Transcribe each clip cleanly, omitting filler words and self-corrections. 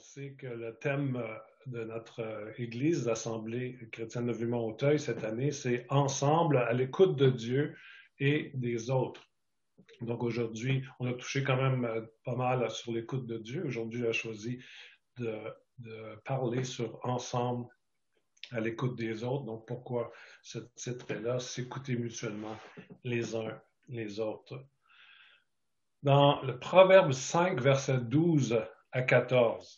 sait que le thème de notre Église, l'Assemblée chrétienne de Vimont-Auteuil cette année, c'est Ensemble à l'écoute de Dieu et des autres. Donc aujourd'hui, on a touché quand même pas mal sur l'écoute de Dieu. Aujourd'hui, j'ai choisi de, de parler sur Ensemble à l'écoute des autres. Donc pourquoi ce titre-là, s'écouter mutuellement les uns les autres. Dans le Proverbe 5, verset 12 à 14,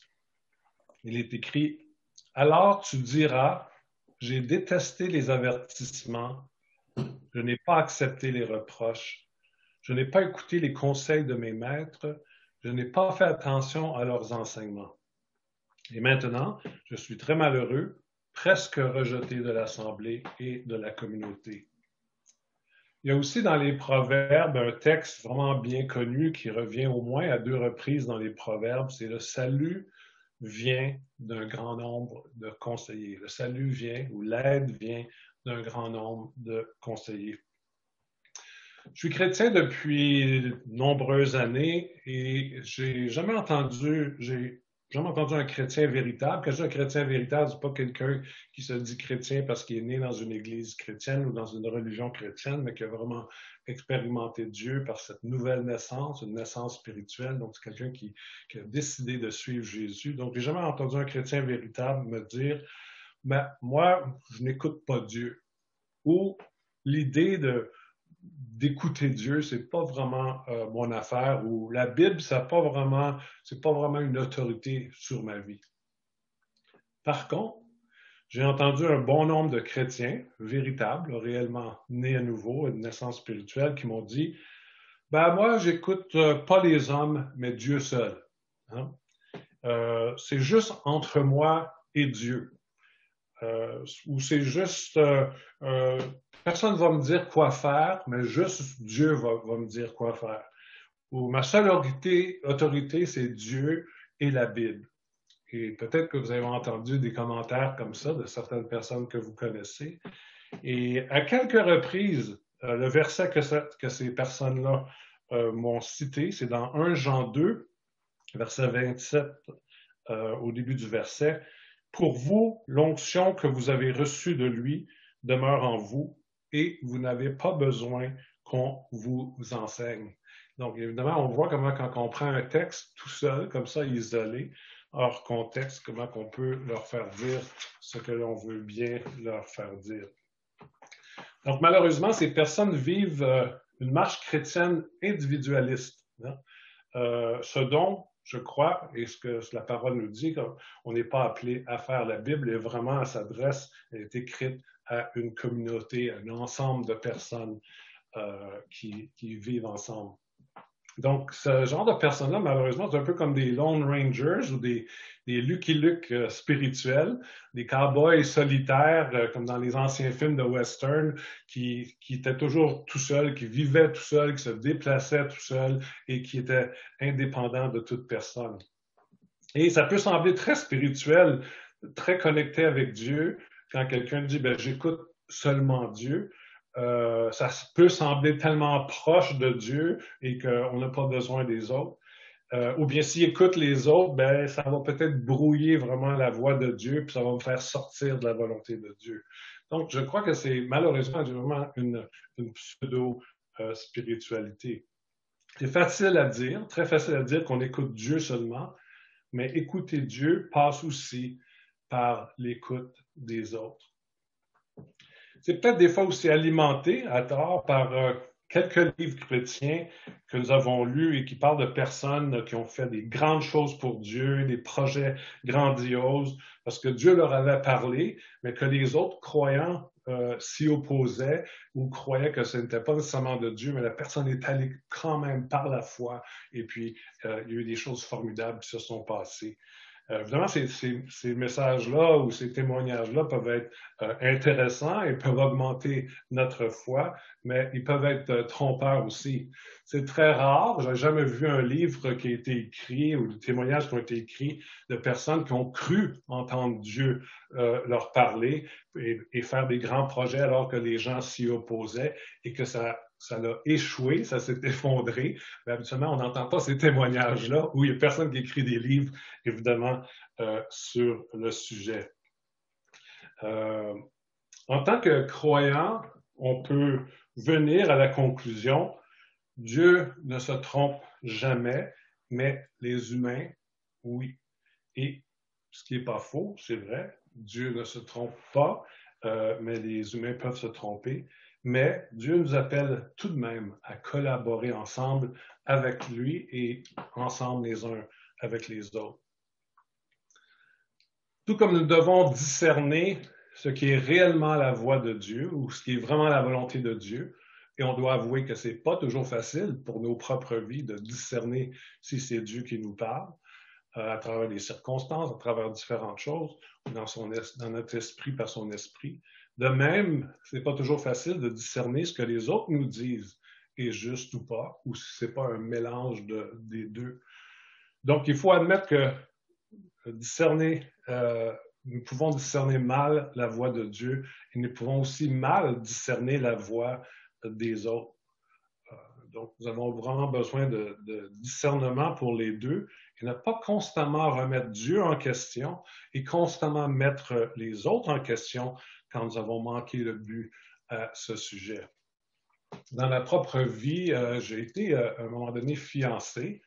il est écrit « Alors tu diras, j'ai détesté les avertissements, je n'ai pas accepté les reproches, je n'ai pas écouté les conseils de mes maîtres, je n'ai pas fait attention à leurs enseignements. Et maintenant, je suis très malheureux, presque rejeté de l'Assemblée et de la communauté. » Il y a aussi dans les Proverbes un texte vraiment bien connu qui revient au moins à 2 reprises dans les Proverbes, c'est le salut vient d'un grand nombre de conseillers. Le salut vient ou l'aide vient d'un grand nombre de conseillers. Je suis chrétien depuis de nombreuses années et j'ai jamais entendu un chrétien véritable. Quand je dis un chrétien véritable, c'est pas quelqu'un qui se dit chrétien parce qu'il est né dans une église chrétienne ou dans une religion chrétienne, mais qui a vraiment expérimenté Dieu par cette nouvelle naissance, une naissance spirituelle. Donc, c'est quelqu'un qui a décidé de suivre Jésus. Donc, j'ai jamais entendu un chrétien véritable me dire, mais moi, je n'écoute pas Dieu. Ou l'idée d'écouter Dieu, c'est pas vraiment mon affaire, ou la Bible, c'est pas vraiment une autorité sur ma vie. Par contre, j'ai entendu un bon nombre de chrétiens véritables, réellement nés à nouveau, une naissance spirituelle, qui m'ont dit, ben moi, j'écoute pas les hommes, mais Dieu seul. Hein? C'est juste entre moi et Dieu. Où c'est juste, personne ne va me dire quoi faire, mais juste Dieu va me dire quoi faire. Où ma seule autorité, c'est Dieu et la Bible. Et peut-être que vous avez entendu des commentaires comme ça de certaines personnes que vous connaissez. Et à quelques reprises, le verset que ces personnes-là m'ont cité, c'est dans 1 Jean 2, verset 27, au début du verset. Pour vous, l'onction que vous avez reçue de lui demeure en vous et vous n'avez pas besoin qu'on vous enseigne. Donc, évidemment, on voit comment quand on prend un texte tout seul, comme ça, isolé, hors contexte, comment on peut leur faire dire ce que l'on veut bien leur faire dire. Donc, malheureusement, ces personnes vivent une marche chrétienne individualiste. Hein? Ce dont je crois, et ce que la parole nous dit, qu'on n'est pas appelé à faire. La Bible est vraiment, elle s'adresse, elle est écrite à une communauté, à un ensemble de personnes qui vivent ensemble. Donc, ce genre de personnes-là, malheureusement, c'est un peu comme des Lone Rangers ou des Lucky Luke spirituels, des cowboys solitaires, comme dans les anciens films de western, qui étaient toujours tout seuls, qui vivaient tout seuls, qui se déplaçaient tout seuls et qui étaient indépendants de toute personne. Et ça peut sembler très spirituel, très connecté avec Dieu, quand quelqu'un dit « j'écoute seulement Dieu ». Ça peut sembler tellement proche de Dieu et qu'on n'a pas besoin des autres. Ou bien s'il écoute les autres, ça va peut-être brouiller vraiment la voix de Dieu, puis ça va me faire sortir de la volonté de Dieu. Donc, je crois que c'est malheureusement vraiment une pseudo-spiritualité. C'est facile à dire, très facile à dire qu'on écoute Dieu seulement, mais écouter Dieu passe aussi par l'écoute des autres. C'est peut-être des fois aussi alimenté à tort par quelques livres chrétiens que nous avons lus et qui parlent de personnes qui ont fait des grandes choses pour Dieu, des projets grandioses, parce que Dieu leur avait parlé, mais que les autres croyants s'y opposaient ou croyaient que ce n'était pas nécessairement de Dieu, mais la personne est allée quand même par la foi, et puis il y a eu des choses formidables qui se sont passées. Évidemment, ces messages-là ou ces témoignages-là peuvent être intéressants et peuvent augmenter notre foi, mais ils peuvent être trompeurs aussi. C'est très rare, je n'ai jamais vu un livre qui a été écrit ou des témoignages qui ont été écrits de personnes qui ont cru entendre Dieu leur parler et faire des grands projets alors que les gens s'y opposaient et que ça ça a échoué, ça s'est effondré. Mais habituellement, on n'entend pas ces témoignages-là où il n'y a personne qui écrit des livres, évidemment, sur le sujet. En tant que croyant, on peut venir à la conclusion, Dieu ne se trompe jamais, mais les humains, oui. Et ce qui n'est pas faux, c'est vrai, Dieu ne se trompe pas, mais les humains peuvent se tromper. Mais Dieu nous appelle tout de même à collaborer ensemble avec lui et ensemble les uns avec les autres. Tout comme nous devons discerner ce qui est réellement la voix de Dieu ou ce qui est vraiment la volonté de Dieu, et on doit avouer que ce n'est pas toujours facile pour nos propres vies de discerner si c'est Dieu qui nous parle, à travers les circonstances, à travers différentes choses, dans notre esprit par son esprit. De même, ce n'est pas toujours facile de discerner ce que les autres nous disent est juste ou pas, ou si ce n'est pas un mélange des deux. Donc, il faut admettre que nous pouvons discerner mal la voix de Dieu et nous pouvons aussi mal discerner la voix des autres. Donc, nous avons vraiment besoin de discernement pour les deux et ne pas constamment remettre Dieu en question et constamment mettre les autres en question quand nous avons manqué le but à ce sujet. Dans ma propre vie, j'ai été à un moment donné fiancé.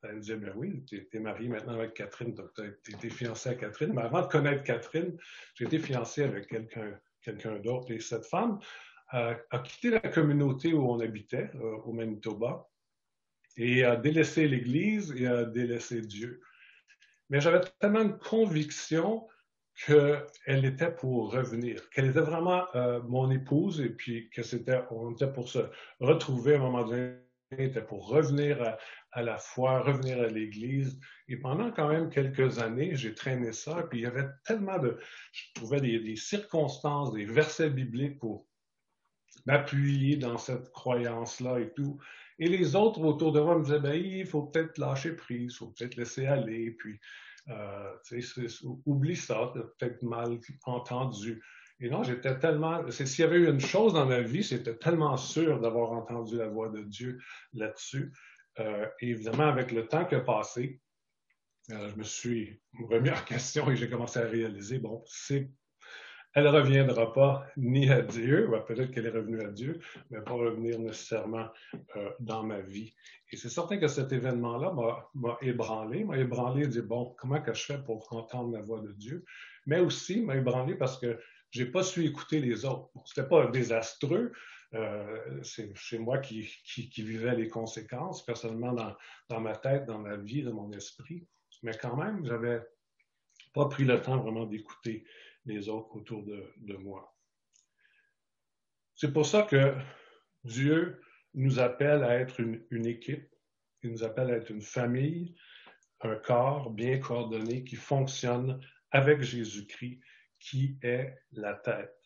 Elle me disait, ben oui, tu es marié maintenant avec Catherine, donc tu as été fiancé à Catherine. Mais avant de connaître Catherine, j'ai été fiancé avec quelqu'un d'autre. Et cette femme a quitté la communauté où on habitait, au Manitoba, et a délaissé l'Église et a délaissé Dieu. Mais j'avais tellement de conviction qu'elle était pour revenir, qu'elle était vraiment mon épouse et puis on était pour se retrouver à un moment donné, était pour revenir à la foi, revenir à l'Église. Et pendant quand même quelques années, j'ai traîné ça. Puis il y avait je trouvais des circonstances, des versets bibliques pour m'appuyer dans cette croyance-là et tout. Et les autres autour de moi me disaient, ben, il faut peut-être lâcher prise, il faut peut-être laisser aller, puis oublie ça, t'as peut-être mal entendu. Et non, j'étais tellement, s'il y avait eu une chose dans ma vie, c'était tellement sûr d'avoir entendu la voix de Dieu là-dessus. Et évidemment, avec le temps qui a passé, je me suis remis en question et j'ai commencé à réaliser, bon, elle ne reviendra pas ni à Dieu, peut-être qu'elle est revenue à Dieu, mais pas revenir nécessairement dans ma vie. Et c'est certain que cet événement-là m'a ébranlé et dit, bon, comment que je fais pour entendre la voix de Dieu? Mais aussi m'a ébranlé parce que je n'ai pas su écouter les autres. Bon, ce n'était pas désastreux, c'est moi qui vivais les conséquences, personnellement, dans ma tête, dans ma vie, dans mon esprit. Mais quand même, je n'avais pas pris le temps vraiment d'écouter les autres autour de moi. C'est pour ça que Dieu nous appelle à être une équipe, il nous appelle à être une famille, un corps bien coordonné qui fonctionne avec Jésus-Christ, qui est la tête.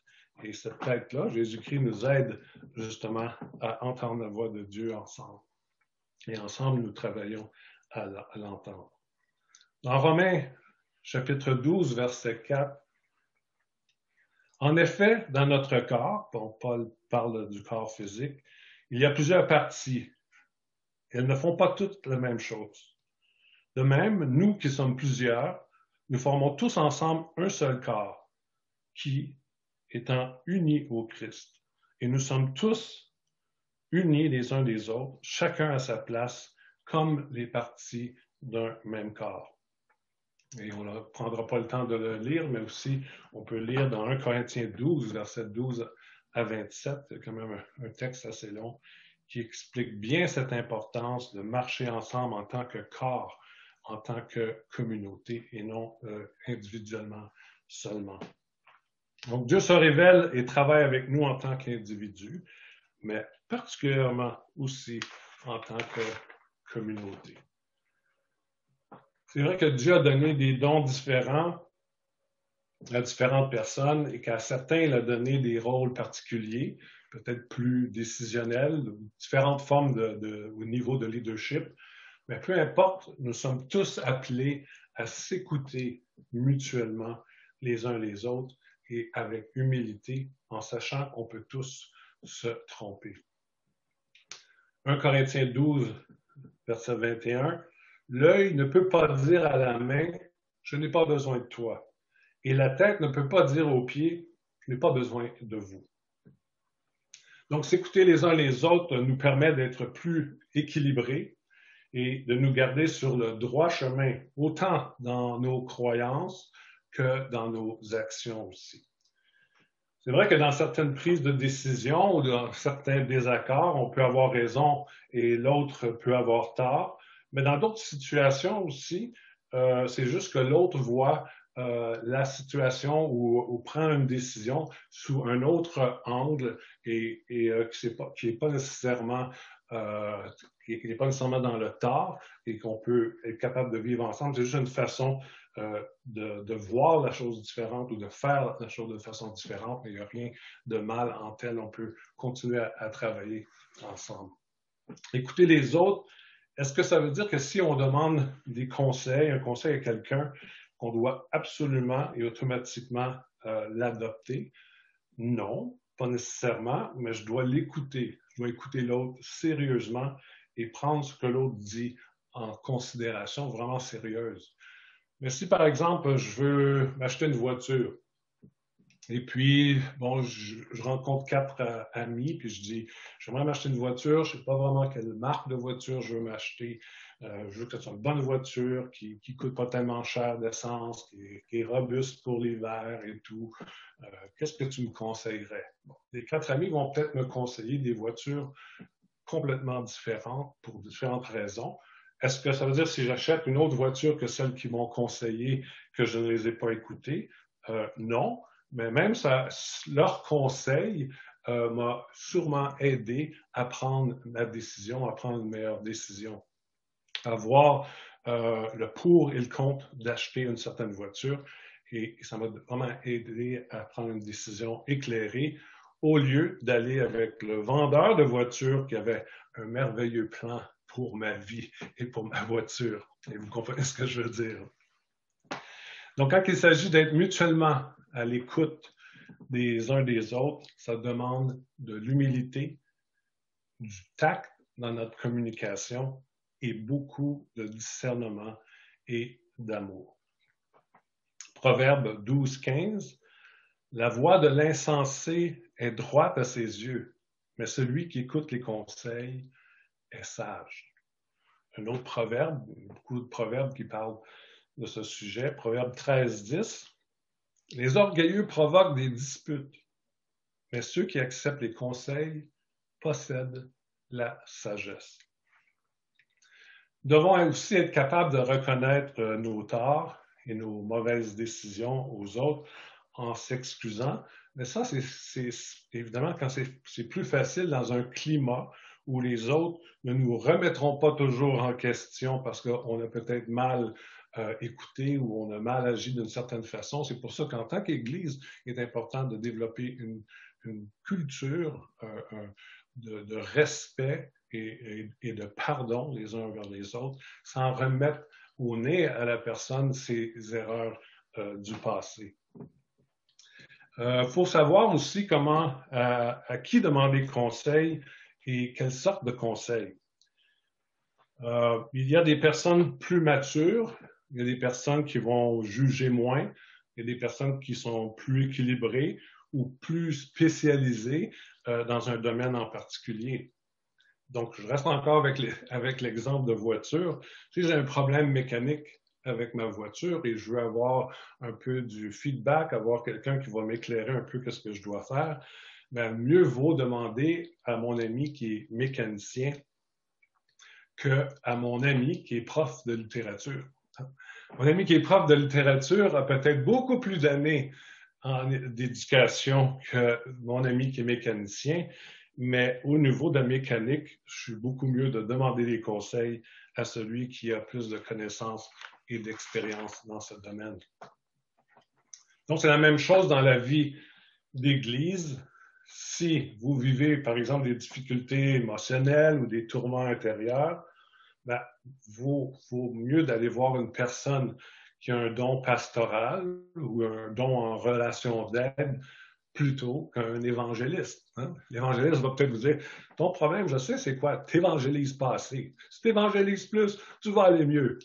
Et cette tête-là, Jésus-Christ nous aide justement à entendre la voix de Dieu ensemble. Et ensemble, nous travaillons à l'entendre. Dans Romains, chapitre 12, verset 4, en effet, dans notre corps, Paul parle du corps physique, il y a plusieurs parties. Elles ne font pas toutes la même chose. De même, nous qui sommes plusieurs, nous formons tous ensemble un seul corps, qui, étant unis au Christ, et nous sommes tous unis les uns des autres, chacun à sa place, comme les parties d'un même corps. Et on ne prendra pas le temps de le lire, mais aussi on peut lire dans 1 Corinthiens 12, verset 12 à 27, c'est quand même un texte assez long, qui explique bien cette importance de marcher ensemble en tant que corps, en tant que communauté et non individuellement seulement. Donc Dieu se révèle et travaille avec nous en tant qu'individus, mais particulièrement aussi en tant que communauté. C'est vrai que Dieu a donné des dons différents à différentes personnes et qu'à certains, il a donné des rôles particuliers, peut-être plus décisionnels, différentes formes au niveau de leadership. Mais peu importe, nous sommes tous appelés à s'écouter mutuellement les uns les autres et avec humilité, en sachant qu'on peut tous se tromper. 1 Corinthiens 12, verset 21, l'œil ne peut pas dire à la main, je n'ai pas besoin de toi. Et la tête ne peut pas dire aux pieds, je n'ai pas besoin de vous. Donc, s'écouter les uns les autres nous permet d'être plus équilibrés et de nous garder sur le droit chemin, autant dans nos croyances que dans nos actions aussi. C'est vrai que dans certaines prises de décision ou dans certains désaccords, on peut avoir raison et l'autre peut avoir tort, mais dans d'autres situations aussi, c'est juste que l'autre voit la situation ou prend une décision sous un autre angle et qui n'est pas nécessairement qui n'est pas nécessairement dans le tort et qu'on peut être capable de vivre ensemble. C'est juste une façon de voir la chose différente ou de faire la chose de façon différente, mais il n'y a rien de mal en tel. On peut continuer à travailler ensemble. Écouter les autres, est-ce que ça veut dire que si on demande des conseils, un conseil à quelqu'un, qu'on doit absolument et automatiquement l'adopter? Non, pas nécessairement, mais je dois l'écouter. Je dois écouter l'autre sérieusement et prendre ce que l'autre dit en considération vraiment sérieuse. Mais si, par exemple, je veux m'acheter une voiture, et puis, bon, je rencontre 4 amis, puis je dis, j'aimerais m'acheter une voiture, je ne sais pas vraiment quelle marque de voiture je veux m'acheter. Je veux que ce soit une bonne voiture, qui ne coûte pas tellement cher d'essence, qui est robuste pour l'hiver et tout. Qu'est-ce que tu me conseillerais? Bon, les 4 amis vont peut-être me conseiller des voitures complètement différentes pour différentes raisons. Est-ce que ça veut dire si j'achète une autre voiture que celle qu'ils m'ont conseillée, que je ne les ai pas écoutées? Non, mais même ça, leur conseil m'a sûrement aidé à prendre ma décision, à prendre une meilleure décision, à voir le pour et le contre d'acheter une certaine voiture. Et ça m'a vraiment aidé à prendre une décision éclairée au lieu d'aller avec le vendeur de voitures qui avait un merveilleux plan pour ma vie et pour ma voiture. Et vous comprenez ce que je veux dire. Donc, quand il s'agit d'être mutuellement à l'écoute des uns des autres, ça demande de l'humilité, du tact dans notre communication et beaucoup de discernement et d'amour. Proverbe 12-15, la voix de l'insensé est droite à ses yeux, mais celui qui écoute les conseils est sage. Un autre proverbe, beaucoup de proverbes qui parlent de ce sujet, Proverbe 13-10, les orgueilleux provoquent des disputes, mais ceux qui acceptent les conseils possèdent la sagesse. Nous devons aussi être capables de reconnaître nos torts et nos mauvaises décisions aux autres en s'excusant. Mais ça, c'est évidemment quand c'est plus facile dans un climat où les autres ne nous remettront pas toujours en question parce qu'on a peut-être mal écouté ou on a mal agi d'une certaine façon. C'est pour ça qu'en tant qu'Église, il est important de développer une culture de respect et de pardon les uns envers les autres, sans remettre au nez à la personne ses erreurs du passé. Faut savoir aussi comment, à qui demander conseil et quelle sorte de conseil. Il y a des personnes plus matures, il y a des personnes qui vont juger moins, il y a des personnes qui sont plus équilibrées ou plus spécialisées dans un domaine en particulier. Donc, je reste encore avec l'exemple de voiture. Si j'ai un problème mécanique avec ma voiture et je veux avoir un peu du feedback, avoir quelqu'un qui va m'éclairer un peu ce que je dois faire, bien, mieux vaut demander à mon ami qui est mécanicien qu'à mon ami qui est prof de littérature. Mon ami qui est prof de littérature a peut-être beaucoup plus d'années d'éducation que mon ami qui est mécanicien, mais au niveau de la mécanique, je suis beaucoup mieux de demander des conseils à celui qui a plus de connaissances et d'expérience dans ce domaine. Donc, c'est la même chose dans la vie d'Église. Si vous vivez, par exemple, des difficultés émotionnelles ou des tourments intérieurs, ben, vaut mieux d'aller voir une personne qui a un don pastoral ou un don en relation d'aide plutôt qu'un évangéliste. Hein? L'évangéliste va peut-être vous dire, ton problème, je sais, c'est quoi? Tu évangélises pas assez. Si tu évangélises plus, tu vas aller mieux.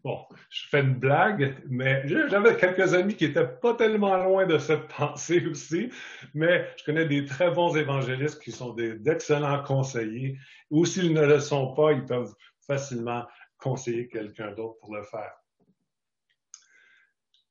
Bon, je fais une blague, mais j'avais quelques amis qui étaient pas tellement loin de cette pensée aussi, mais je connais des très bons évangélistes qui sont d'excellents conseillers, ou s'ils ne le sont pas, ils peuvent facilement conseiller quelqu'un d'autre pour le faire.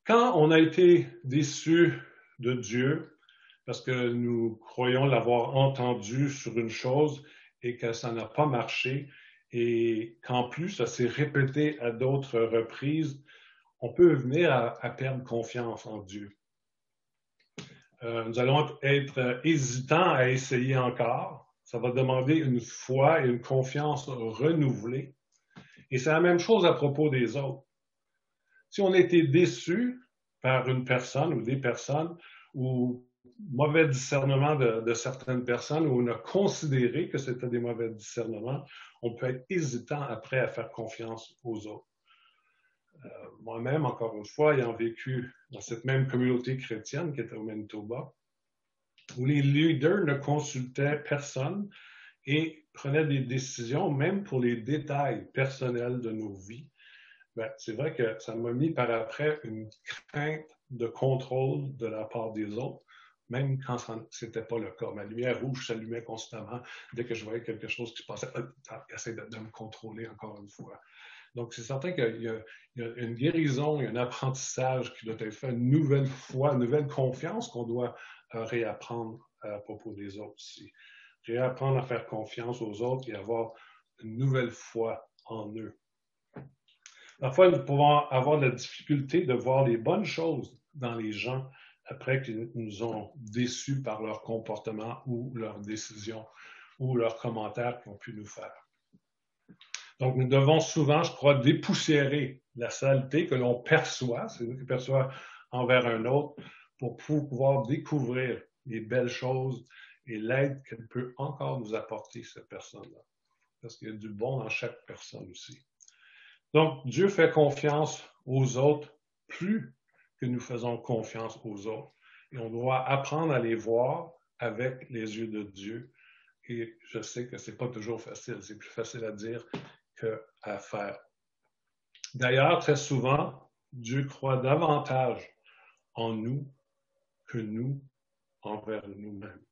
Quand on a été déçu de Dieu, parce que nous croyons l'avoir entendu sur une chose et que ça n'a pas marché, et qu'en plus ça s'est répété à d'autres reprises, on peut venir à perdre confiance en Dieu. Nous allons être hésitants à essayer encore. Ça va demander une foi et une confiance renouvelée. Et c'est la même chose à propos des autres. Si on a été déçu par une personne ou des personnes, ou mauvais discernement de certaines personnes, où on a considéré que c'était des mauvais discernements, on peut être hésitant après à faire confiance aux autres. Moi-même, encore une fois, ayant vécu dans cette même communauté chrétienne qui était au Manitoba, où les leaders ne consultaient personne et prenaient des décisions, même pour les détails personnels de nos vies, ben, c'est vrai que ça m'a mis par après une crainte de contrôle de la part des autres, même quand ce n'était pas le cas. Ma lumière rouge s'allumait constamment dès que je voyais quelque chose qui se passait. Essaye de me contrôler encore une fois. Donc, c'est certain qu'il y a une guérison, il y a un apprentissage qui doit être fait, une nouvelle foi, une nouvelle confiance qu'on doit réapprendre à propos des autres aussi. Réapprendre à faire confiance aux autres et avoir une nouvelle foi en eux. Parfois, nous pouvons avoir de la difficulté de voir les bonnes choses dans les gens après qu'ils nous ont déçus par leur comportement ou leurs décisions ou leurs commentaires qu'ils ont pu nous faire. Donc, nous devons souvent, je crois, dépoussiérer la saleté que l'on perçoit, c'est nous qui perçoit envers un autre, pour pouvoir découvrir les belles choses et l'aide qu'elle peut encore nous apporter, cette personne-là. Parce qu'il y a du bon dans chaque personne aussi. Donc, Dieu fait confiance aux autres plus que nous faisons confiance aux autres. Et on doit apprendre à les voir avec les yeux de Dieu. Et je sais que ce n'est pas toujours facile. C'est plus facile à dire qu'à faire. D'ailleurs, très souvent, Dieu croit davantage en nous que nous envers nous-mêmes.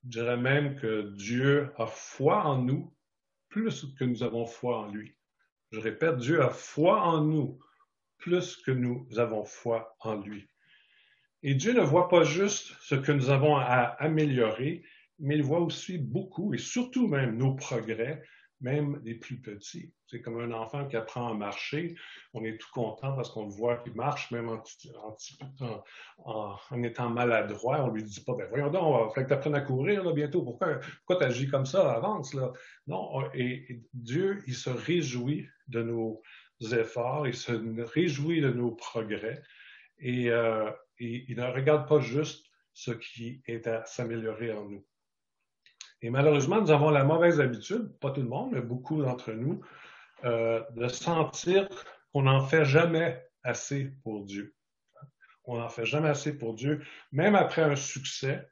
Je dirais même que Dieu a foi en nous plus que nous avons foi en lui. Je répète, Dieu a foi en nous plus que nous avons foi en lui. Et Dieu ne voit pas juste ce que nous avons à améliorer, mais il voit aussi beaucoup et surtout même nos progrès, même les plus petits. C'est comme un enfant qui apprend à marcher. On est tout content parce qu'on le voit qu'il marche, même en étant maladroit. On ne lui dit pas, ben voyons donc, il faut que tu apprennes à courir là, bientôt. Pourquoi tu agis comme ça? Avance. Là. Non, et Dieu, il se réjouit de nos efforts, il se réjouit de nos progrès. Et il ne regarde pas juste ce qui est à s'améliorer en nous. Et malheureusement, nous avons la mauvaise habitude, pas tout le monde, mais beaucoup d'entre nous, de sentir qu'on n'en fait jamais assez pour Dieu. On n'en fait jamais assez pour Dieu. Même après un succès,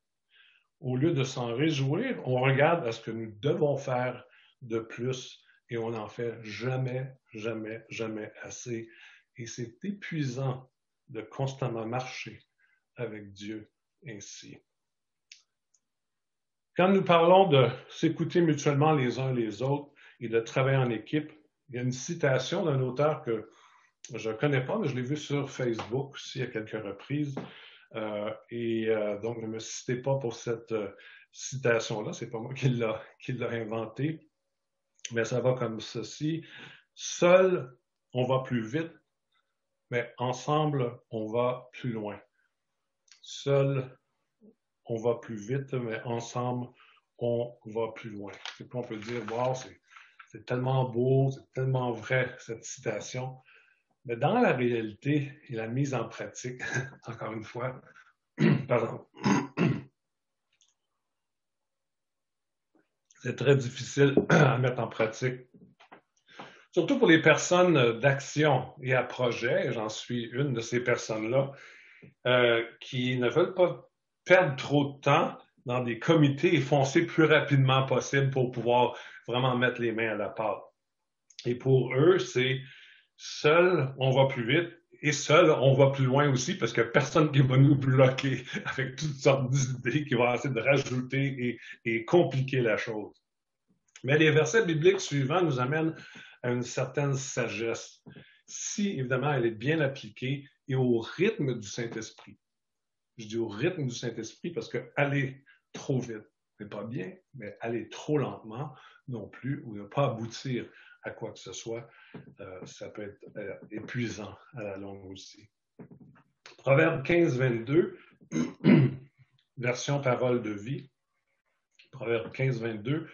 au lieu de s'en réjouir, on regarde à ce que nous devons faire de plus et on n'en fait jamais, jamais, jamais assez. Et c'est épuisant de constamment marcher avec Dieu ainsi. Quand nous parlons de s'écouter mutuellement les uns les autres et de travailler en équipe, il y a une citation d'un auteur que je ne connais pas, mais je l'ai vu sur Facebook aussi à quelques reprises. Donc, ne me citez pas pour cette citation-là, c'est pas moi qui l'a inventée, mais ça va comme ceci. Seul, on va plus vite, mais ensemble, on va plus loin. Seul, on va plus vite, mais ensemble, on va plus loin. Et puis on peut dire, wow, c'est tellement beau, c'est tellement vrai, cette citation. Mais dans la réalité et la mise en pratique, encore une fois, pardon, c'est très difficile à mettre en pratique. Surtout pour les personnes d'action et à projet, j'en suis une de ces personnes-là, qui ne veulent pas perdent trop de temps dans des comités et foncer plus rapidement possible pour pouvoir vraiment mettre les mains à la pâte. Et pour eux, c'est seul, on va plus vite et seul, on va plus loin aussi parce qu'il n'y a personne qui va nous bloquer avec toutes sortes d'idées qui vont essayer de rajouter et compliquer la chose. Mais les versets bibliques suivants nous amènent à une certaine sagesse, si évidemment elle est bien appliquée et au rythme du Saint-Esprit. Je dis au rythme du Saint-Esprit parce que aller trop vite, c'est pas bien, mais aller trop lentement non plus, ou ne pas aboutir à quoi que ce soit, ça peut être épuisant à la longue aussi. Proverbe 15-22, version parole de vie. Proverbe 15-22.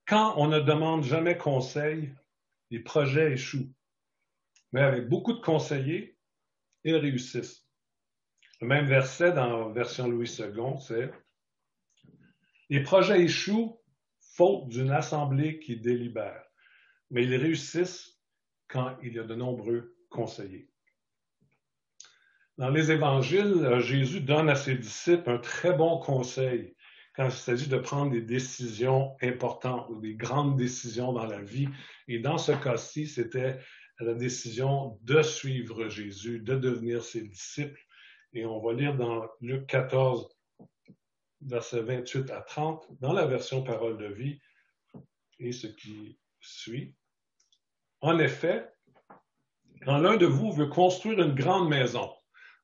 Quand on ne demande jamais conseil, les projets échouent. Mais avec beaucoup de conseillers, ils réussissent. Le même verset dans la version Louis II, c'est les projets échouent faute d'une assemblée qui délibère, mais ils réussissent quand il y a de nombreux conseillers. Dans les évangiles, Jésus donne à ses disciples un très bon conseil quand il s'agit de prendre des décisions importantes ou des grandes décisions dans la vie. Et dans ce cas-ci, c'était la décision de suivre Jésus, de devenir ses disciples. Et on va lire dans Luc 14, versets 28 à 30, dans la version Parole de vie, et ce qui suit. En effet, quand l'un de vous veut construire une grande maison,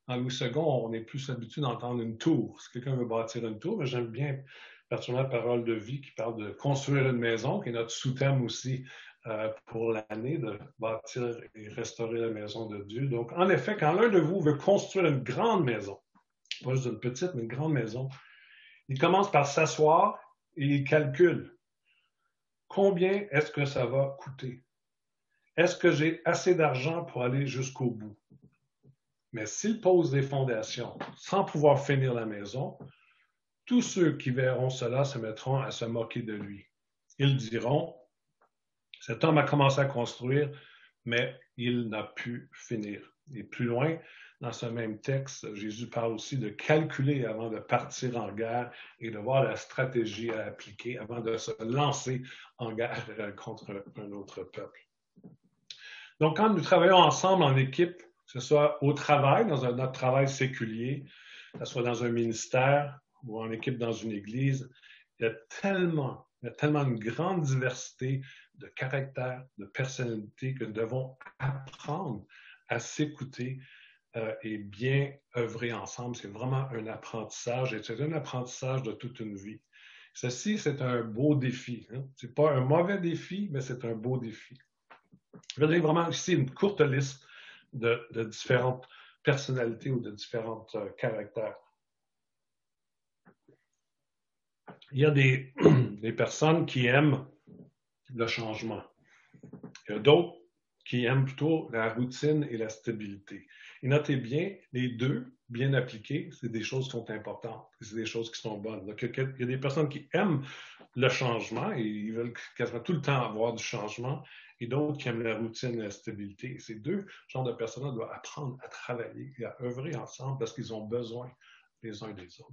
en Louis II, on est plus habitué d'entendre une tour. Si quelqu'un veut bâtir une tour, mais j'aime bien particulièrement la Parole de vie qui parle de construire une maison, qui est notre sous-thème aussi pour l'année, de bâtir et restaurer la maison de Dieu. Donc, en effet, quand l'un de vous veut construire une grande maison, pas juste une petite, mais une grande maison, il commence par s'asseoir et il calcule. Combien est-ce que ça va coûter? Est-ce que j'ai assez d'argent pour aller jusqu'au bout? Mais s'il pose des fondations sans pouvoir finir la maison, tous ceux qui verront cela se mettront à se moquer de lui. Ils diront, cet homme a commencé à construire, mais il n'a pu finir. Et plus loin, dans ce même texte, Jésus parle aussi de calculer avant de partir en guerre et de voir la stratégie à appliquer avant de se lancer en guerre contre un autre peuple. Donc, quand nous travaillons ensemble en équipe, que ce soit au travail, dans notre travail séculier, que ce soit dans un ministère ou en équipe dans une église, il y a tellement une grande diversité de caractères, de personnalités que nous devons apprendre à s'écouter et bien œuvrer ensemble. C'est vraiment un apprentissage et c'est un apprentissage de toute une vie. Ceci, c'est un beau défi. Hein? Ce n'est pas un mauvais défi, mais c'est un beau défi. Je vais donner vraiment ici une courte liste de différentes personnalités ou de différents caractères. Il y a des personnes qui aiment le changement. Il y a d'autres qui aiment plutôt la routine et la stabilité. Et notez bien, les deux, bien appliqués, c'est des choses qui sont importantes, c'est des choses qui sont bonnes. Donc, il y a des personnes qui aiment le changement et ils veulent quasiment tout le temps avoir du changement, et d'autres qui aiment la routine et la stabilité. Et ces deux genres de personnes doivent apprendre à travailler et à œuvrer ensemble parce qu'ils ont besoin les uns des autres.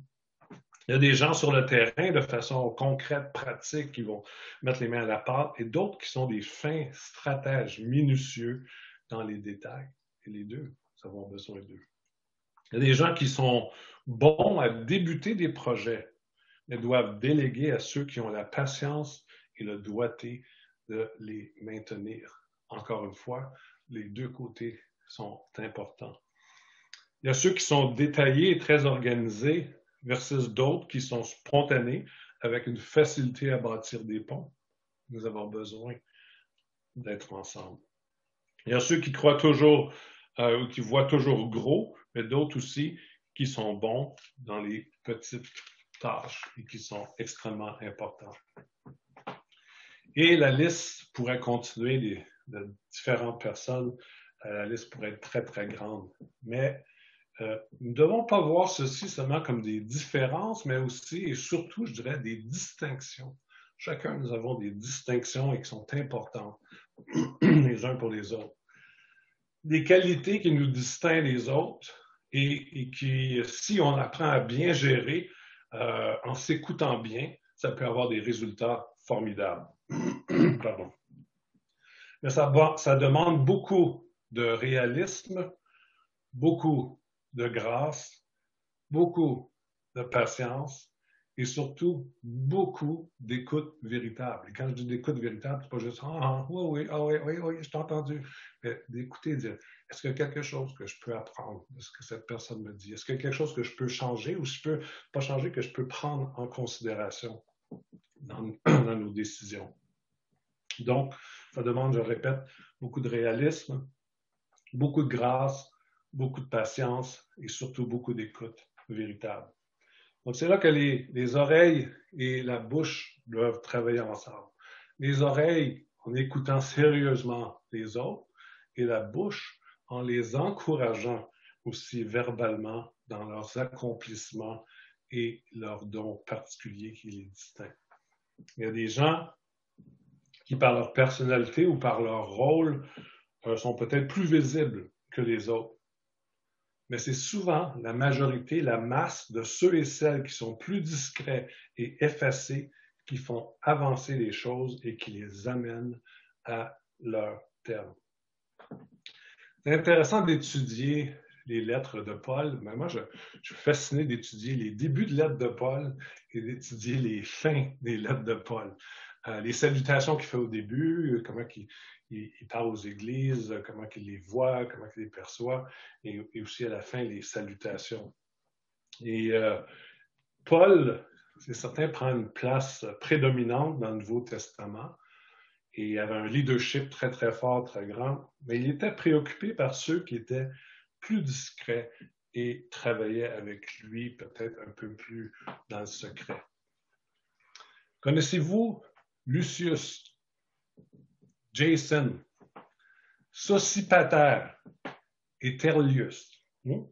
Il y a des gens sur le terrain de façon concrète, pratique, qui vont mettre les mains à la pâte, et d'autres qui sont des fins stratèges minutieux dans les détails. Et les deux, nous avons besoin d'eux. Il y a des gens qui sont bons à débuter des projets, mais doivent déléguer à ceux qui ont la patience et le doigté de les maintenir. Encore une fois, les deux côtés sont importants. Il y a ceux qui sont détaillés et très organisés, versus d'autres qui sont spontanés, avec une facilité à bâtir des ponts. Nous avons besoin d'être ensemble. Il y a ceux qui croient toujours, ou qui voient toujours gros, mais d'autres aussi qui sont bons dans les petites tâches et qui sont extrêmement importantes. Et la liste pourrait continuer de différentes personnes. La liste pourrait être très, très grande. Mais nous ne devons pas voir ceci seulement comme des différences, mais aussi et surtout, je dirais, des distinctions. Chacun, nous avons des distinctions et qui sont importantes les uns pour les autres. Des qualités qui nous distinguent les autres et qui, si on apprend à bien gérer, en s'écoutant bien, ça peut avoir des résultats formidables. Pardon. Mais ça demande beaucoup de réalisme, beaucoup de grâce, beaucoup de patience et surtout beaucoup d'écoute véritable. Et quand je dis d'écoute véritable, c'est pas juste ah, oui, oui, je t'ai entendu. Mais d'écouter, dire est-ce qu'il y a quelque chose que je peux apprendre de ce que cette personne me dit? Est-ce qu'il y a quelque chose que je peux changer ou je peux pas changer, que je peux prendre en considération dans nos décisions? Donc, ça demande, je répète, beaucoup de réalisme, beaucoup de grâce, beaucoup de patience et surtout beaucoup d'écoute véritable. Donc, c'est là que les oreilles et la bouche doivent travailler ensemble. Les oreilles en écoutant sérieusement les autres et la bouche en les encourageant aussi verbalement dans leurs accomplissements et leurs dons particuliers qui les distinguent. Il y a des gens qui, par leur personnalité ou par leur rôle, sont peut-être plus visibles que les autres. Mais c'est souvent la majorité, la masse de ceux et celles qui sont plus discrets et effacés qui font avancer les choses et qui les amènent à leur terme. C'est intéressant d'étudier les lettres de Paul, mais moi, je suis fasciné d'étudier les débuts de lettres de Paul et d'étudier les fins des lettres de Paul. Les salutations qu'il fait au début, comment il parle aux églises, comment il les voit, comment il les perçoit, et aussi à la fin, les salutations. Et Paul, c'est certain, prend une place prédominante dans le Nouveau Testament et il avait un leadership très, très fort, très grand, mais il était préoccupé par ceux qui étaient plus discrets et travaillaient avec lui peut-être un peu plus dans le secret. Connaissez-vous Lucius, Jason, Sosipater et Terlius? Vous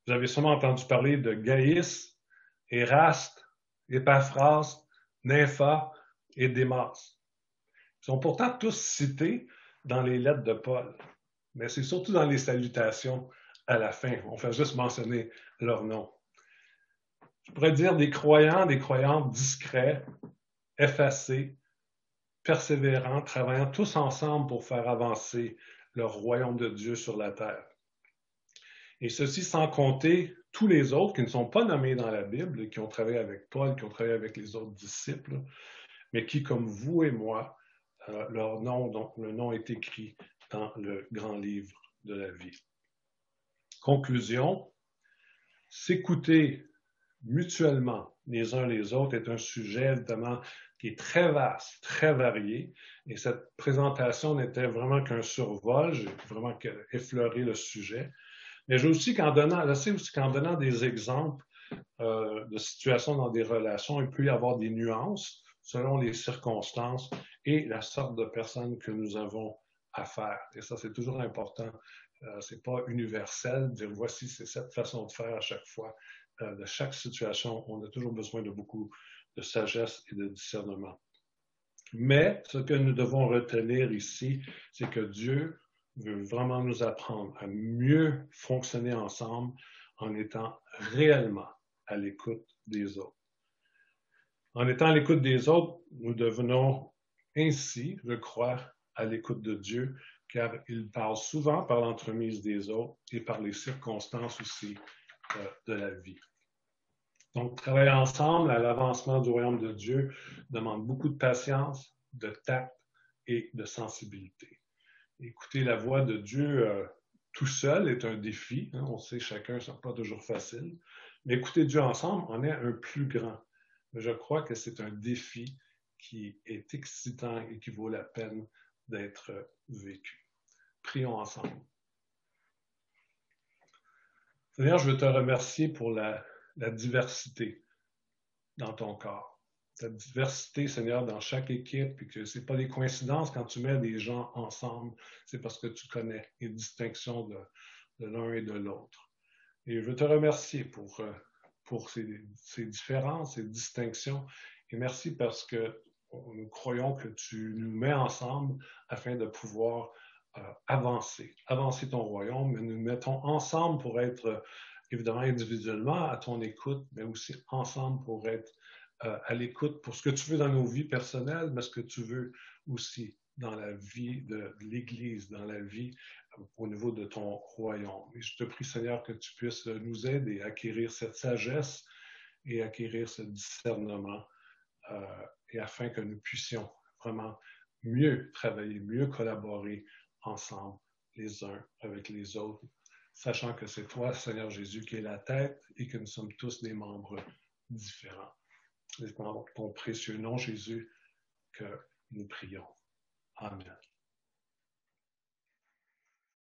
avez sûrement entendu parler de Gaïs, Éraste, Épaphras, Nympha et Démas. Ils sont pourtant tous cités dans les lettres de Paul, mais c'est surtout dans les salutations à la fin. On fait juste mentionner leur nom. Je pourrais dire des croyants discrets, effacés, persévérants, travaillant tous ensemble pour faire avancer le royaume de Dieu sur la terre. Et ceci sans compter tous les autres qui ne sont pas nommés dans la Bible, qui ont travaillé avec Paul, qui ont travaillé avec les autres disciples, mais qui, comme vous et moi, leur nom, donc le nom est écrit dans le grand livre de la vie. Conclusion, s'écouter mutuellement les uns les autres est un sujet évidemment qui est très vaste, très varié, et cette présentation n'était vraiment qu'un survol, j'ai vraiment effleuré le sujet, mais je sais aussi qu'en donnant des exemples de situations dans des relations, il peut y avoir des nuances selon les circonstances et la sorte de personnes que nous avons affaire. Et ça, c'est toujours important. C'est pas universel de dire voici, c'est cette façon de faire à chaque fois. De chaque situation, on a toujours besoin de beaucoup de sagesse et de discernement. Mais ce que nous devons retenir ici, c'est que Dieu veut vraiment nous apprendre à mieux fonctionner ensemble en étant réellement à l'écoute des autres. En étant à l'écoute des autres, nous devenons ainsi, je crois, à l'écoute de Dieu, car il parle souvent par l'entremise des autres et par les circonstances aussi de la vie. Donc, travailler ensemble à l'avancement du royaume de Dieu demande beaucoup de patience, de tact et de sensibilité. Écouter la voix de Dieu tout seul est un défi. Hein, on sait chacun, ce n'est pas toujours facile. Mais écouter Dieu ensemble en est un plus grand. Je crois que c'est un défi qui est excitant et qui vaut la peine d'être vécu. Prions ensemble. Seigneur, je veux te remercier pour la diversité dans ton corps. Ta diversité, Seigneur, dans chaque équipe, et que ce n'est pas des coïncidences quand tu mets des gens ensemble, c'est parce que tu connais les distinctions de l'un et de l'autre. Et je veux te remercier pour ces différences, ces distinctions, et merci parce que nous croyons que tu nous mets ensemble afin de pouvoir avancer ton royaume, mais nous nous mettons ensemble pour être, évidemment, individuellement à ton écoute, mais aussi ensemble pour être à l'écoute pour ce que tu veux dans nos vies personnelles, mais ce que tu veux aussi dans la vie de l'Église, dans la vie au niveau de ton royaume. Et je te prie, Seigneur, que tu puisses nous aider à acquérir cette sagesse et acquérir ce discernement, et afin que nous puissions vraiment mieux travailler, mieux collaborer ensemble les uns avec les autres, sachant que c'est toi, Seigneur Jésus, qui est la tête et que nous sommes tous des membres différents. C'est dans ton précieux nom, Jésus, que nous prions. Amen.